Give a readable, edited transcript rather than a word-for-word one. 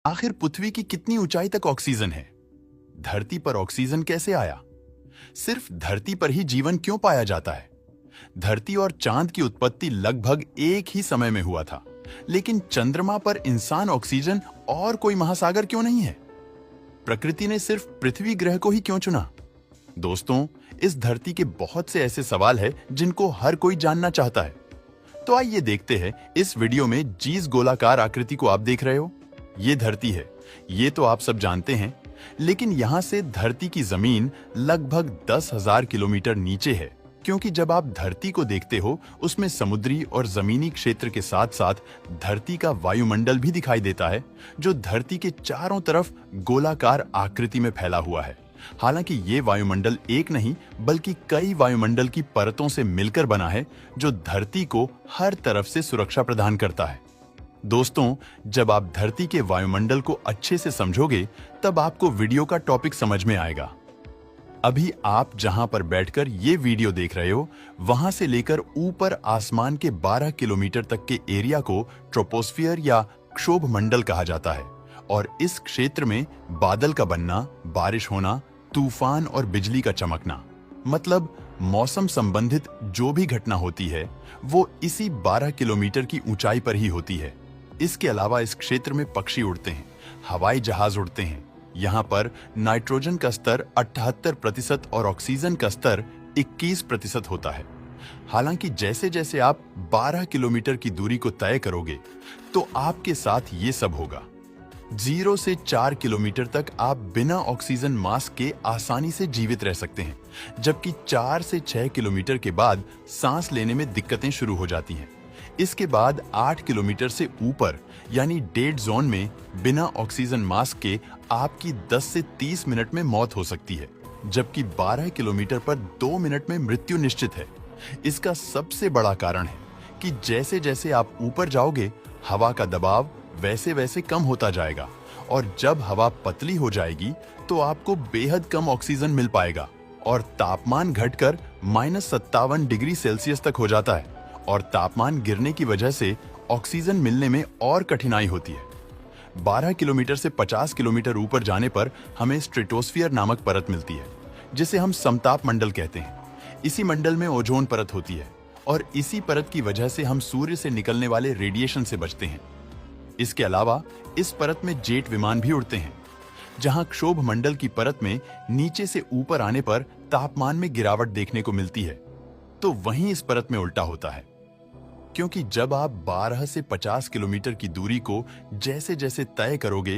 आखिर पृथ्वी की कितनी ऊंचाई तक ऑक्सीजन है? धरती पर ऑक्सीजन कैसे आया? सिर्फ धरती पर ही जीवन क्यों पाया जाता है? धरती और चांद की उत्पत्ति लगभग एक ही समय में हुआ था, लेकिन चंद्रमा पर इंसान, ऑक्सीजन और कोई महासागर क्यों नहीं है? प्रकृति ने सिर्फ पृथ्वी ग्रह को ही क्यों चुना? दोस्तों, इस धरती के बहुत से ऐसे सवाल हैं जिनको हर कोई जानना चाहता है। तो आइए देखते हैं इस वीडियो में जिस गोलाकार आकृति को आप देख रहे हो, ये धरती है। ये तो आप सब जानते हैं, लेकिन यहां से धरती की जमीन लगभग 10,000 किलोमीटर नीचे है, क्योंकि जब आप धरती को देखते हो उसमें समुद्री और जमीनी क्षेत्र के साथ साथ धरती का वायुमंडल भी दिखाई देता है, जो धरती के चारों तरफ गोलाकार आकृति में फैला हुआ है। हालांकि ये वायुमंडल एक नहीं बल्कि कई वायुमंडल की परतों से मिलकर बना है, जो धरती को हर तरफ से सुरक्षा प्रदान करता है। दोस्तों, जब आप धरती के वायुमंडल को अच्छे से समझोगे, तब आपको वीडियो का टॉपिक समझ में आएगा। अभी आप जहां पर बैठकर ये वीडियो देख रहे हो, वहां से लेकर ऊपर आसमान के 12 किलोमीटर तक के एरिया को ट्रोपोस्फियर या क्षोभ मंडल कहा जाता है। और इस क्षेत्र में बादल का बनना, बारिश होना, तूफान और बिजली का चमकना, मतलब मौसम संबंधित जो भी घटना होती है, वो इसी 12 किलोमीटर की ऊंचाई पर ही होती है। इसके अलावा इस क्षेत्र में पक्षी उड़ते हैं, हवाई जहाज उड़ते हैं। यहाँ पर नाइट्रोजन का स्तर 78% और ऑक्सीजन का स्तर 21% होता है। हालांकि जैसे जैसे आप 12 किलोमीटर की दूरी को तय करोगे, तो आपके साथ ये सब होगा। 0 से 4 किलोमीटर तक आप बिना ऑक्सीजन मास्क के आसानी से जीवित रह सकते हैं, जबकि 4 से 6 किलोमीटर के बाद सांस लेने में दिक्कतें शुरू हो जाती हैं। इसके बाद 8 किलोमीटर से ऊपर यानी डेड जोन में बिना ऑक्सीजन मास्क के आपकी 10 से 30 मिनट में मौत हो सकती है, जबकि 12 किलोमीटर पर 2 मिनट में मृत्यु निश्चित है। इसका सबसे बड़ा कारण है कि जैसे जैसे आप ऊपर जाओगे, हवा का दबाव वैसे वैसे कम होता जाएगा, और जब हवा पतली हो जाएगी तो आपको बेहद कम ऑक्सीजन मिल पाएगा और तापमान घटकर -57 डिग्री सेल्सियस तक हो जाता है। और तापमान गिरने की वजह से ऑक्सीजन मिलने में और कठिनाई होती है। 12 किलोमीटर से 50 किलोमीटर ऊपर जाने पर हमें स्ट्रेटोस्फियर नामक परत मिलती है, जिसे हम समताप मंडल कहते हैं। इसी मंडल में ओजोन परत होती है, और इसी परत की वजह से हम सूर्य से निकलने वाले रेडिएशन से बचते हैं। इसके अलावा इस परत में जेट विमान भी उड़ते हैं, जहां क्षोभ मंडल की परत में नीचे से ऊपर आने पर तापमान में गिरावट देखने को मिलती है, तो वहीं इस परत में उल्टा होता है। क्योंकि जब आप 12 से 50 किलोमीटर की दूरी को जैसे जैसे तय करोगे,